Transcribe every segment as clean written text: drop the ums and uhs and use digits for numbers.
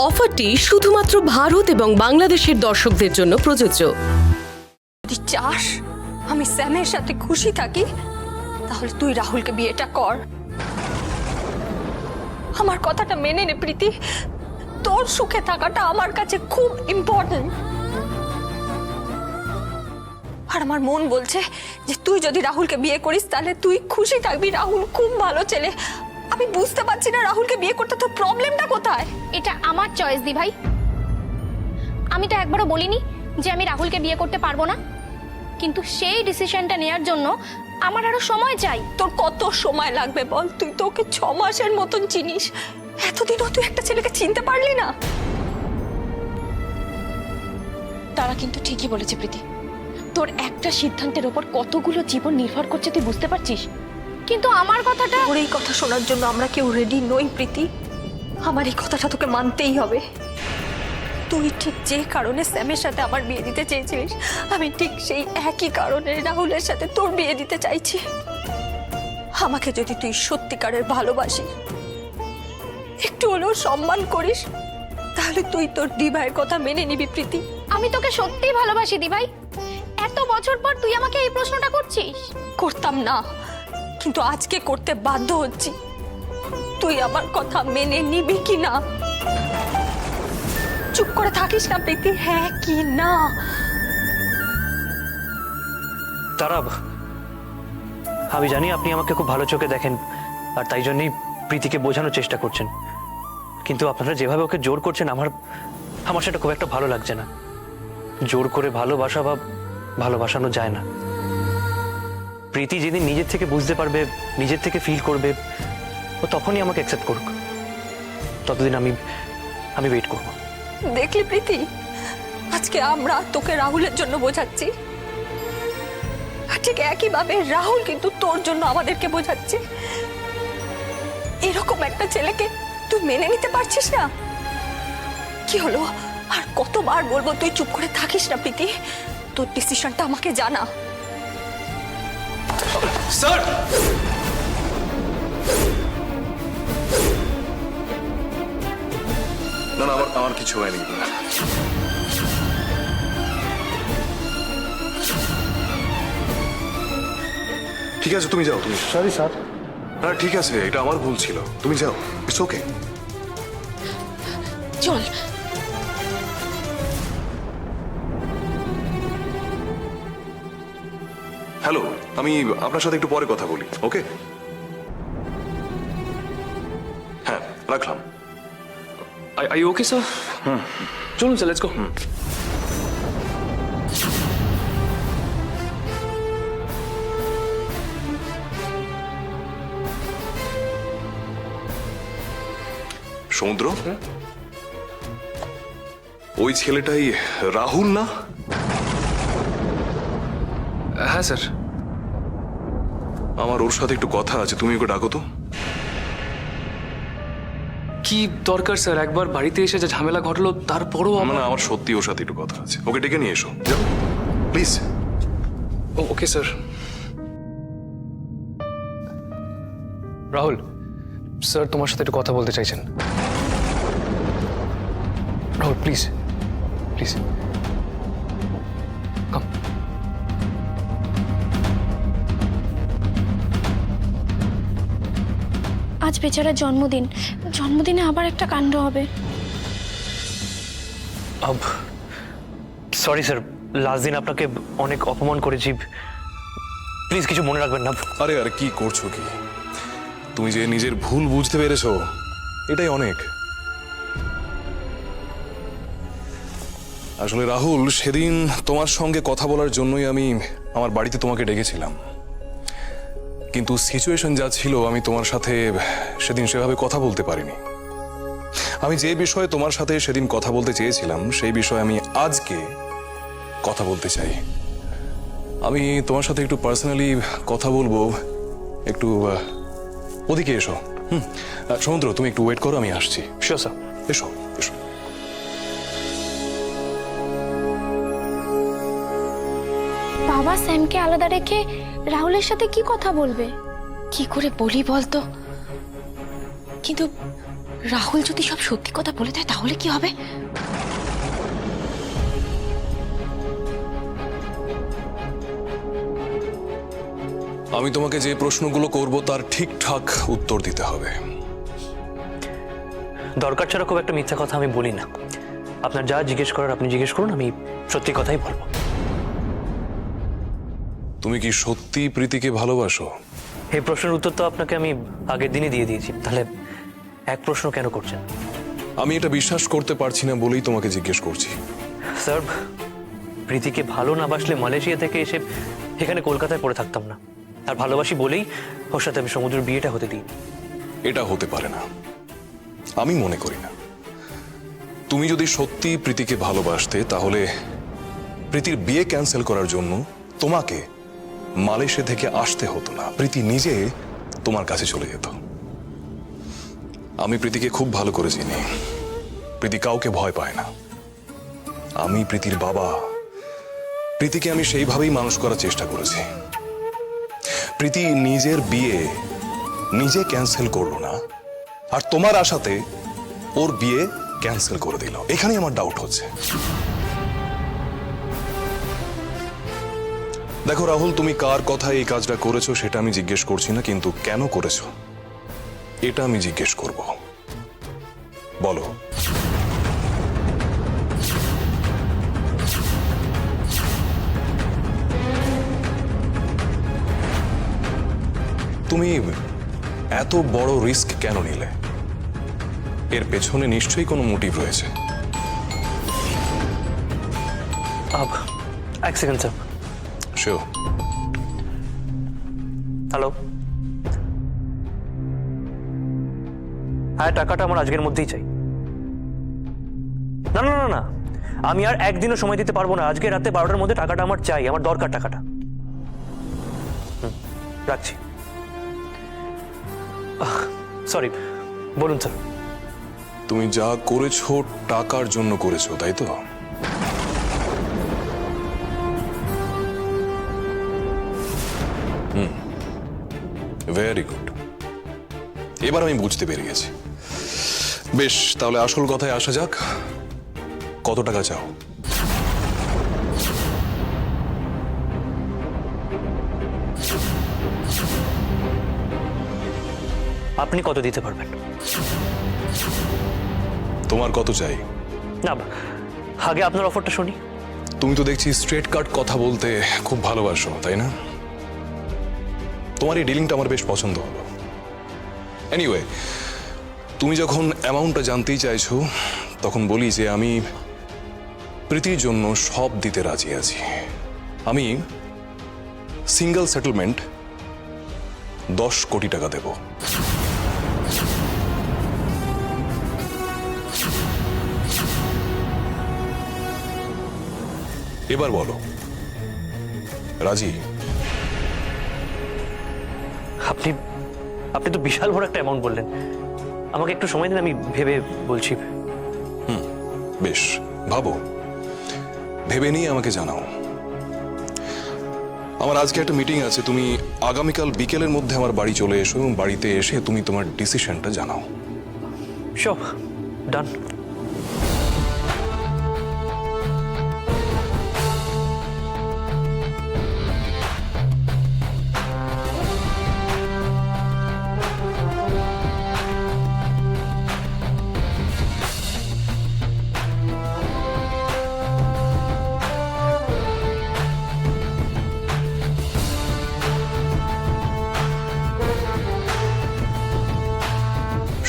অফারটি শুধুমাত্র ভারত এবং বাংলাদেশের দর্শকদের জন্য প্রযোজ্য। যদি চাস আমি স্যামের সাথে খুশি থাকি তাহলে তুই রাহুলকে বিয়েটা কর। আমার কথাটা মেনে নে প্রীতি, তোর সুখে থাকাটা আমার কাছে খুব ইম্পর্টেন্ট। আর আমার মন বলছে যে তুই যদি রাহুলকে বিয়ে করিস তাহলে তুই খুশি থাকবি। রাহুল খুব ভালো ছেলে। আমি বুঝতে পারছি না রাহুলকে বিয়ে করতে তোর প্রবলেমটা কোথায়। এটা আমার চয়েস দি ভাই। আমি তো একবারও বলিনি যে আমি রাহুলকে বিয়ে করতে পারবো না, কিন্তু সেই ডিসিশনটা নেওয়ার জন্য আমার আরো সময় চাই। তোর কত সময় লাগবে বল? তুই তো ওকে 6 মাসের মতন চিনিস, এতদিনও তুই একটা ছেলেকে চিনতে পারলি না? তারা কিন্তু ঠিকই বলেছে প্রীতি, তোর একটা সিদ্ধান্তের ওপর কতগুলো জীবন নির্ভর করছে তুই বুঝতে পারছিস? কিন্তু আমার কথাটা, ওর এই কথা শোনার জন্য আমরা কেউ রেডি নই প্রীতি। আমার এই কথাটা তোকে মানতেই হবে। তুই ঠিক যে কারণে স্যামের সাথে আমার বিয়ে দিতে চেয়েছিলিস, আমি ঠিক সেই একই কারণে রাহুলের সাথে তোর বিয়ে দিতে চাইছি। আমাকে যদি তুই সত্যিকারের ভালোবাসিস, একটু হলেও সম্মান করিস, তাহলে তুই তোর দিভাইয়ের কথা মেনে নিবি প্রীতি। আমি তোকে সত্যিই ভালোবাসি দি ভাই। এত বছর পর তুই আমাকে এই প্রশ্নটা করছিস। করতাম না, কিন্তু আজকে করতে বাধ্য হচ্ছি। তুই আমার কথা মেনে নিবি কি না? চুপ করে থাকিস না প্রীতি, হ্যাঁ কি না? তারা, আমি জানি আপনি আমাকে খুব ভালো চোখে দেখেন আর তাই জন্যই প্রীতিকে বোঝানোর চেষ্টা করছেন, কিন্তু আপনারা যেভাবে ওকে জোর করছেন আমার সেটা খুব একটা ভালো লাগছে না। জোর করে ভালোবাসা বা ভালোবাসানো যায় না। প্রীতি যেদিন নিজের থেকে বুঝতে পারবে, নিজের থেকে ফিল করবে, ও তখনই আমাকে অ্যাকসেপ্ট করুক। ততদিন আমি ওয়েট করব। দেখলি প্রীতি, আজকে আমরা তোকে রাহুলের জন্য বোঝাচ্ছি, আর ঠিক একইভাবে রাহুল কিন্তু তোর জন্য আমাদেরকে বোঝাচ্ছে। এরকম একটা ছেলেকে তুই মেনে নিতে পারছিস না? কি হলো? আর কতবার বলবো তুই চুপ করে থাকিস না প্রীতি? তোর ডিসিশনটা আমাকে জানা। স্যার, না না, আমার কিছু হয়নি। ঠিক আছে, তুমি যাও। তুমি সরি স্যার। না ঠিক আছে, এটা আমার ভুল ছিল। তুমি যাও, ইটস ওকে। চল। হ্যালো, আমি আপনার সাথে একটু পরে কথা বলি, ওকে? হ্যাঁ, রাখলাম। Are you okay, sir? চলুন স্যার, লেটস গো। সমুদ্র, ওই ছেলেটাই রাহুল না? হ্যাঁ স্যার। আমার ওর সাথে একটু কথা আছে, তুমি ওকে ডাকো তো। কি দরকার স্যার? একবার বাড়িতে এসে যে ঝামেলা ঘটলো তারপরও না, আমার সত্যি ওর সাথে একটু কথা আছে। ওকে ডেকে নিয়ে এসো, যাও please. Okay sir. Rahul sir তোমার সাথে একটু কথা বলতে চাইছেন। Rahul please please come. আজ বেচারার জন্মদিন, জন্মদিনে আবার একটা কাণ্ড হবে। সরি স্যার, লাস্ট দিন আপনাকে অনেক অপমান করেছি, প্লিজ কিছু মনে রাখবেন না। আরে আরে, কি করছো কি? তুমি যে নিজের ভুল বুঝতে পেরেছো, এটাই অনেক। আসলে রাহুল, সেদিন তোমার সঙ্গে কথা বলার জন্যই আমি আমার বাড়িতে তোমাকে ডেকেছিলাম, কিন্তু সিচুয়েশন যা ছিল আমি তোমার সাথে সেদিন সেভাবে কথা বলতে পারিনি। আমি যে বিষয়ে তোমার সাথে সেদিন কথা বলতে চেয়েছিলাম সেই বিষয়ে আমি আজকে কথা বলতে চাই। আমি তোমার সাথে একটু পার্সোনালি কথা বলবো, একটু ওদিকে এসো। সমুদ্র, তুমি একটু ওয়েট করো, আমি আসছি। Sure sir. এসো এসো। বাবা স্যামকে আলাদা রেখে রাহুলের সাথে কি কথা বলবে? কি করে বলি বলতো? কিন্তু রাহুল যদি সব সত্যি কথা বলে দেয় তাহলে কি হবে? আমি তোমাকে যে প্রশ্নগুলো করব তার ঠিকঠাক উত্তর দিতে হবে। দরকার ছাড়া খুব একটা মিথ্যা কথা আমি বলি না। আপনার যা জিজ্ঞেস করার আপনি জিজ্ঞেস করুন, আমি সত্যি কথাই বলবো। তুমি কি সত্যি প্রীতিকে ভালোবাসো? এই প্রশ্নের উত্তর তো আপনাকে আমি আগের দিনই দিয়ে দিয়েছি, তাহলে এক প্রশ্ন কেন করছেন? আমি এটা বিশ্বাস করতে পারছি না বলেই তোমাকে জিজ্ঞেস করছি। স্যার, প্রীতিকে ভালো না বাসলে মালয়েশিয়া থেকে এসে এখানে কলকাতায় পড়ে থাকতাম না। আর ভালোবাসি বলেই ওর সাথে আমি সমুদ্রের বিয়েটা হতে দিই। এটা হতে পারে না, আমি মনে করি না। তুমি যদি সত্যি প্রীতিকে ভালোবাসতে তাহলে প্রীতির বিয়ে ক্যান্সেল করার জন্য তোমাকে মালয়েশিয়া থেকে আসতে হতো না, প্রীতি নিজে তোমার কাছে চলে যেত। আমি প্রীতিকে খুব ভালো করে চিনি। প্রীতি কাউকে ভয় পায় না। আমি প্রীতির বাবা, প্রীতিকে আমি সেইভাবেই মানুষ করার চেষ্টা করেছি। প্রীতি নিজের বিয়ে নিজে ক্যান্সেল করলো না, আর তোমার আশাতে ওর বিয়ে ক্যান্সেল করে দিল। এখানেই আমার ডাউট হচ্ছে। দেখো রাহুল, তুমি কার কথায় এই কাজটা করেছো সেটা আমি জিজ্ঞেস করছি না, কিন্তু কেন করেছো এটা আমি জিজ্ঞেস করব। বলো। তুমি এত বড় রিস্ক কেন নিলে? এর পেছনে নিশ্চয়ই কোনো মোটিভ রয়েছে। এক সেকেন্ড স্যার। শিওর? হ্যালো, হ্যাঁ, টাকাটা আমার আজকের মধ্যেই চাই। না না না না, আমি আর একদিনও সময় দিতে পারবো না। আজকে রাতে 12টার মধ্যে টাকাটা আমার চাই, আমার দরকার টাকাটা। রাখছি। সরি, বলুন স্যার। তুমি যা করেছো টাকার জন্য করেছো, তাই তো? ভেরি গুড, এবার আমি বুঝতে পেরে গেছি। বেশ, তাহলে আসল কথায় আসা যাক। কত টাকা চাও? আপনি কত দিতে পারবেন? তোমার কত চাই? না, আগে আপনার অফারটা শুনি। তুমি তো দেখছি স্ট্রেট কাট কথা বলতে খুব ভালোবাসো, তাই না? তোমার এই ডিলিংটা আমার বেশ পছন্দ হলো। এনিওয়ে, তুমি যখন অ্যামাউন্টটা জানতেই চাইছো তখন বলি যে আমি প্রীতির জন্য সব দিতে রাজি আছি। আমি সিঙ্গেল সেটেলমেন্ট 10 কোটি টাকা দেব। এবার বলো, রাজি? আপনি আপনি তো বিশাল বড় একটা অ্যামাউন্ট বললেন। আমাকে একটু সময় দিন, আমি ভেবে বলছি। বেশ, ভাবো, ভেবে নিয়ে আমাকে জানাও। আমার আজকে একটা মিটিং আছে, তুমি আগামীকাল বিকেলের মধ্যে আমার বাড়ি চলে এসো এবং বাড়িতে এসে তুমি তোমার ডিসিশনটা জানাও। শিওর, ডান।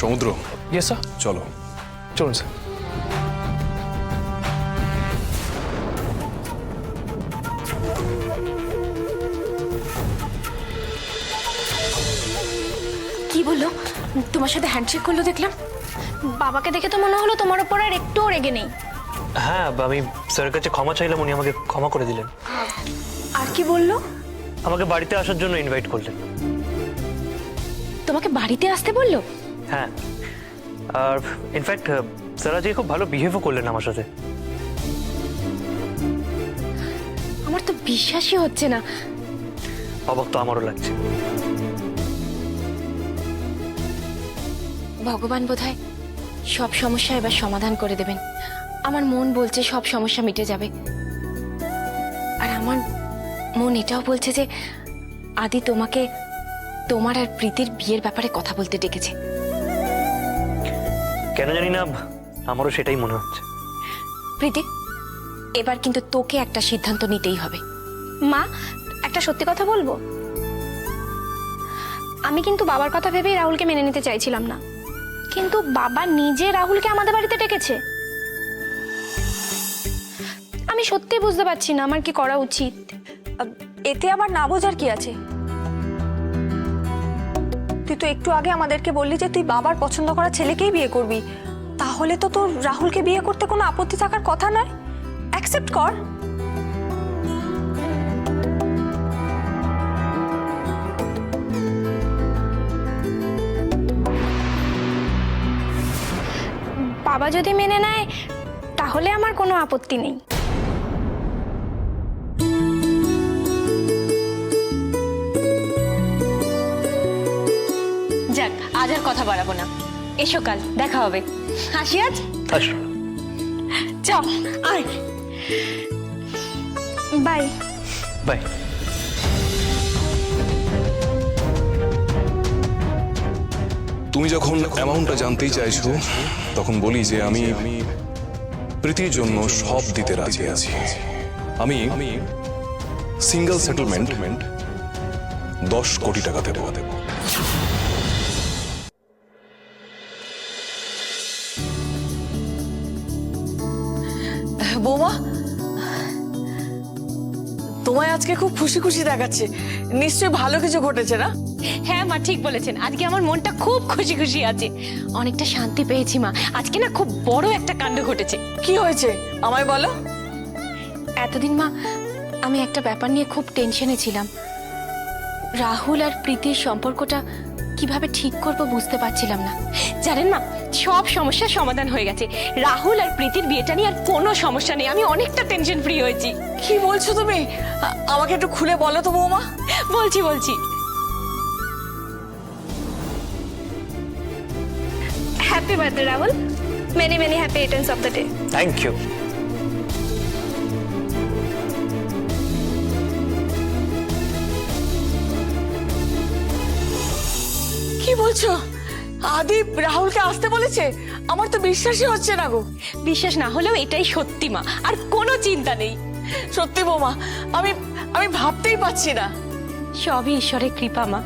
সমুদ্র, ইয়েস স্যার, চলো। চলুন স্যার। কি বললো? তোমার সাথে হ্যান্ডশেক করলো দেখলাম। বাবাকে দেখে তো মনে হলো তোমার ওপর আর একটুও রেগে নেই। হ্যাঁ, আমি স্যারের কাছে ক্ষমা চাইলাম, উনি আমাকে ক্ষমা করে দিলেন। আর কি বললো? আমাকে বাড়িতে আসার জন্য ইনভাইট করলেন। তোমাকে বাড়িতে আসতে বললো? হ্যাঁ, আর ইনফ্যাক্ট স্যার আজকে খুব ভালো বিহেভও করলেন আমার সাথে। আমার তো বিশ্বাসই হচ্ছে না। অবাক তো আমারও লাগছে। ভগবান বোধহয় সব সমস্যা এবার সমাধান করে দেবেন। আমার মন বলছে সব সমস্যা মিটে যাবে, আর আমার মন এটাও বলছে যে আদি তোমাকে তোমার আর প্রীতির বিয়ের ব্যাপারে কথা বলতে ডেকেছে। কেন জানি না, আমারও সেটাই মনে হচ্ছে। প্রীতি, এবার কিন্তু তোকে একটা সিদ্ধান্ত নিতেই হবে। মা, একটা সত্যি কথা বলবো, আমি কিন্তু বাবার কথা ভেবেই রাহুলকে মেনে নিতে চাইছিলাম না, কিন্তু বাবা নিজে রাহুলকে আমাদের বাড়িতে ডেকেছে। আমি সত্যি বুঝতে পারছি না আমার কি করা উচিত। এতে আবার না বোঝার কি আছে? তুই তো একটু আগে আমাদেরকে বললি যে তুই বাবার পছন্দ করা ছেলেকেই বিয়ে করবি, তাহলে তো তোর রাহুলকে বিয়ে করতে কোনো আপত্তি থাকার কথা নয়। অ্যাকসেপ্ট কর। বাবা যদি মেনে নেয় তাহলে আমার কোনো আপত্তি নেই। যাক, আজ আর কথা বাড়াবো না, এসো কাল দেখা হবে। হাসি আজ আসো। চল আয়। বাই। বাই। তুমি যখন অ্যামাউন্টটা জানতেই চাইছো, তখন বলি যে আমি প্রীতির জন্য সব দিতে রাজি আছি। আমি সিঙ্গেল সেটেলমেন্ট 10 কোটি টাকা দেবো। বৌমা, তোমায় আজকে খুব খুশি খুশি দেখাচ্ছে, নিশ্চয়ই ভালো কিছু ঘটেছে না? হ্যাঁ মা, ঠিক বলেছেন, আজকে আমার মনটা খুব খুশি খুশি আছে, অনেকটা শান্তি পেয়েছি মা। আজকে না খুব বড় একটা কাণ্ড ঘটেছে। কি হয়েছে আমায় বলো। এতদিন মা আমি একটা ব্যাপার নিয়ে খুব টেনশনে ছিলাম। রাহুল আর প্রীতির সম্পর্কটা কিভাবে ঠিক করব বুঝতে পারছিলাম না। জানেন মা, সব সমস্যার সমাধান হয়ে গেছে। রাহুল আর প্রীতির বিয়েটা নিয়ে আর কোনো সমস্যা নেই। আমি অনেকটা টেনশন ফ্রি হয়েছি। কি বলছো তুমি? আমাকে একটু খুলে বলো তো বৌমা। বলছি happy birthday Rahul, many many happy returns of the day. Thank you. কি বলছো? আদি রাহুলকে আসতে বলেছে? আমার তো বিশ্বাসই হচ্ছে না গো। বিশ্বাস না হলেও এটাই সত্যি মা, আর কোনো চিন্তা নেই। সত্যি বৌমা, আমি আমি ভাবতেই পারছি না। সবই ঈশ্বরের কৃপা মা।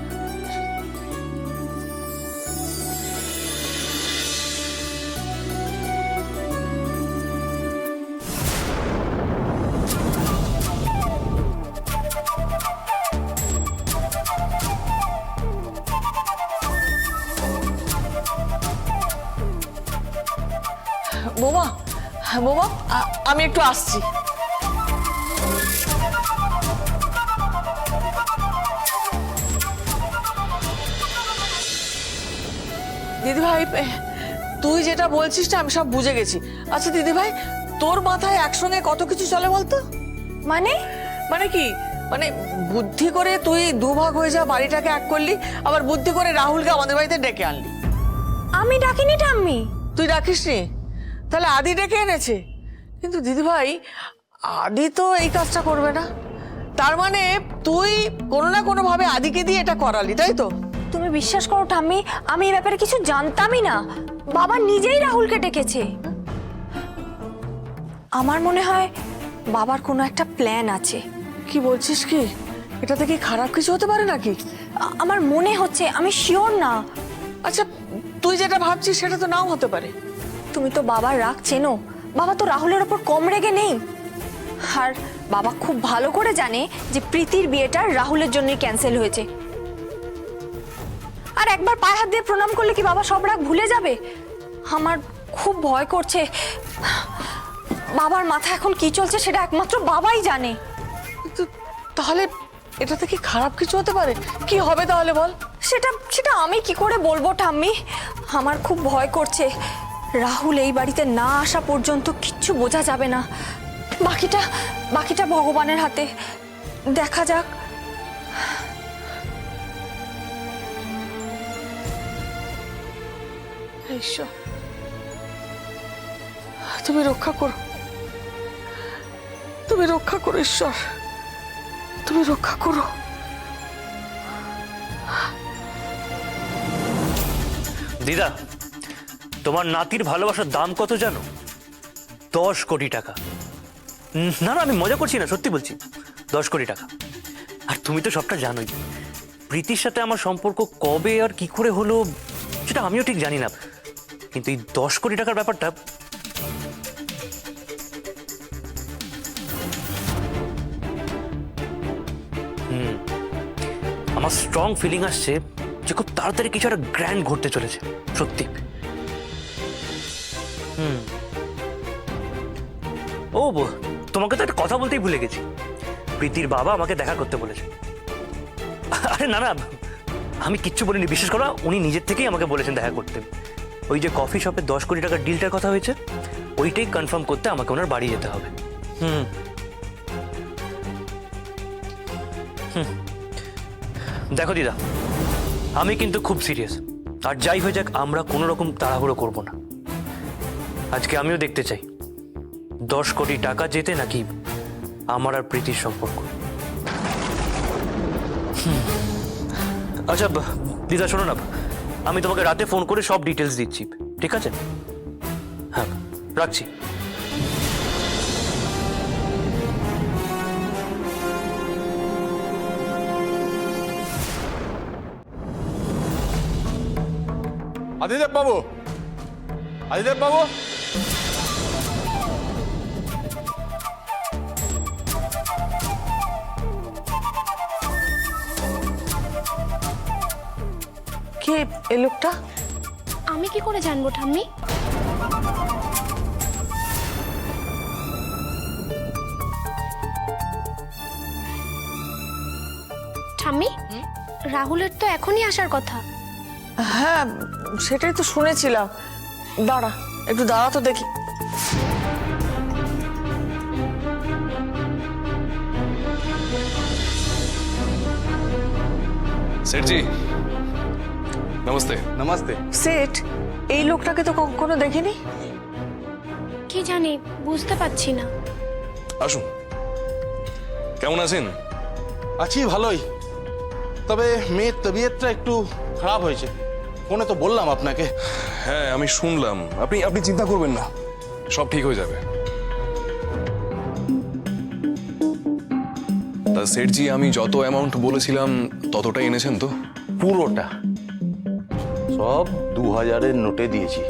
বৌমা, বৌমা, আমি একটু আসছি। দিদি ভাই, তুই যেটা বলছিস না আমি সব বুঝে গেছি। আচ্ছা দিদি ভাই, তোর মাথায় একসঙ্গে কত কিছু চলে বলতো? মানে মানে কি? মানে বুদ্ধি করে তুই দুভাগ হয়ে যা বাড়িটাকে এক করলি, আবার বুদ্ধি করে রাহুলকে আমাদের বাড়িতে ডেকে আনলি। আমি ডাকিনি ঠাম্মি। তুই ডাকিসনি? তাহলে আদি ডেকে এনেছে। কিন্তু দিদি ভাই, আদি তো এই কাজটা করবে না। তার মানে তুই কোনো না কোনো ভাবে আদিকে দিয়ে এটা করালি, তাই তো? তুমি বিশ্বাস করো ঠাম্মি, আমি এই ব্যাপারে কিছু জানতামই না। বাবা নিজেই রাহুলকে ডেকেছে। আমার মনে হয় বাবার কোনো একটা প্ল্যান আছে। কি বলছিস কি? এটাতে কি খারাপ কিছু হতে পারে নাকি? আমার মনে হচ্ছে, আমি শিওর না। আচ্ছা, তুই যেটা ভাবছিস সেটা তো নাও হতে পারে। তুমি তো বাবার রাগ চেনো। বাবা তো রাহুলের ওপর কম রেগে নেই। আর বাবা খুব ভালো করে জানে যে প্রীতির বিয়েটা রাহুলের জন্যই ক্যান্সেল হয়েছে। আর একবার পায়ে হাত দিয়ে প্রণাম করলে কি বাবা সব রাগ ভুলে যাবে? আমার খুব ভয় করছে। বাবার মাথায় এখন কি চলছে সেটা একমাত্র বাবাই জানে। তাহলে এটাতে কি খারাপ কিছু হতে পারে? কি হবে তাহলে বল? সেটা সেটা আমি কি করে বলবো ঠাম্মি? আমার খুব ভয় করছে। রাহুল এই বাড়িতে না আসা পর্যন্ত কিচ্ছু বোঝা যাবে না। বাকিটা ভগবানের হাতে। দেখা যাক। ঈশ্বর, তুমি রক্ষা করো, তুমি রক্ষা করো ঈশ্বর, তুমি রক্ষা করো। দিদা, তোমার নাতির ভালোবাসার দাম কত জানো? 10 কোটি টাকা। না না, আমি মজা করছি না, সত্যি বলছি, 10 কোটি টাকা। আর তুমি তো সবটা জানোই, প্রীতির সাথে আমার সম্পর্ক কবে আর কি করে হলো সেটা আমিও ঠিক জানি না, কিন্তু এই 10 কোটি টাকার ব্যাপারটা আমার স্ট্রং ফিলিং আসছে যে খুব তাড়াতাড়ি কিছু একটা গ্র্যান্ড ঘটতে চলেছে, সত্যি। ও তোমাকে তো একটা কথা বলতেই ভুলে গেছি, প্রীতির বাবা আমাকে দেখা করতে বলেছে। আরে না না, আমি কিচ্ছু বলিনি, বিশেষ করে উনি নিজের থেকেই আমাকে বলেছেন দেখা করতে। ওই যে কফি শপে 10 কোটি টাকার ডিলটার কথা হয়েছে, ওইটাই কনফার্ম করতে আমাকে ওনার বাড়ি যেতে হবে। দেখো দিদা, আমি কিন্তু খুব সিরিয়াস, আর যাই হয়ে যাক আমরা কোনো রকম তাড়াহুড়ো করব না। আজকে আমিও দেখতে চাই 10 কোটি টাকা যেতে নাকি আমার আর প্রীতির সম্পর্ক। আচ্ছা দিদা, শোনো না, আমি তোমাকে রাতে ফোন করে সব ডিটেলস দিচ্ছি, ঠিক আছে? হ্যাঁ, রাখছি। আদিদেব বাবু, আদিদেব বাবু, কে এই লোকটা? আমি কি করে জানবো ঠাম্মি? ঠাম্মি, রাহুলের তো এখনই আসার কথা। হ্যাঁ, সেটাই তো শুনেছিলাম। দাঁড়া, একটু দাঁড়া তো দেখি। সেঠজি, নমস্তে। নমস্তে। সেঠ, এই লোকটাকে তো কখনো দেখিনি। কি জানি, বুঝতে পারছি না। আসুন, কেমন আছেন? আছি ভালোই, তবে মেয়ের তবিয়তটা একটু খারাপ হয়েছে, ফোনে তো বললাম আপনাকে। হ্যাঁ, আমি শুনলাম। আপনি আপনি চিন্তা করবেন না, সব ঠিক হয়ে যাবে। তা সেঠজি, আমি যত অ্যামাউন্ট বলেছিলাম ততটাই এনেছেন তো? পুরোটা, সব 2000-এর নোটে দিয়েছি।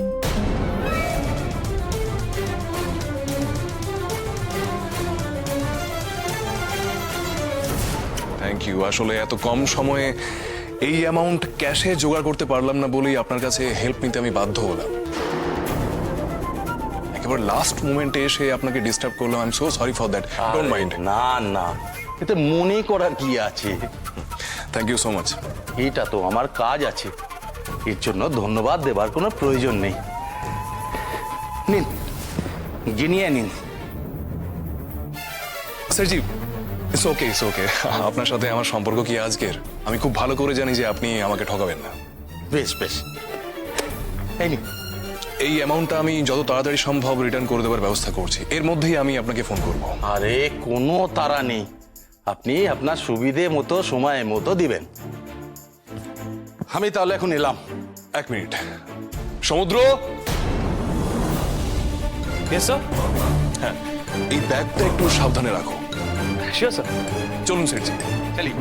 Thank you. আসলে এত কম সময়ে এই অ্যামাউন্ট ক্যাশে জোগাড় করতে পারলাম না বলেই আপনার কাছে হেল্প নিতে আমি বাধ্য হলাম। একেবারে লাস্ট মোমেন্টে এসে আপনাকে ডিস্টার্ব করলাম। I am so sorry for that, don't mind. না না, এতে মনে করার কি আছে? Thank you so much. এটা তো আমার কাজ আছে, এর জন্য ধন্যবাদ দেবার কোনো প্রয়োজন নেই। নিন, জিনিয়ে নিন। স্যারজি, ইটস ওকে, ইটস ওকে। আপনার সাথে আমার সম্পর্ক কি আজকের? আমি খুব ভালো করে জানি যে আপনি আমাকে ঠকাবেন না। বেশ বেশ, এই নিন। এই অ্যামাউন্টটা আমি যত তাড়াতাড়ি সম্ভব রিটার্ন করে দেওয়ার ব্যবস্থা করছি, এর মধ্যেই আমি আপনাকে ফোন করব। আরে কোনো তাড়া নেই, আপনি আপনার সুবিধে মতো সময় মতো দিবেন। আমি তাহলে এখন এলাম। 1 মিনিট। সমুদ্র, ইয়েস স্যার। হ্যাঁ, এই ব্যাগটা একটু সাবধানে রাখো। Sure sir. চলুন সেঠজি। চলি।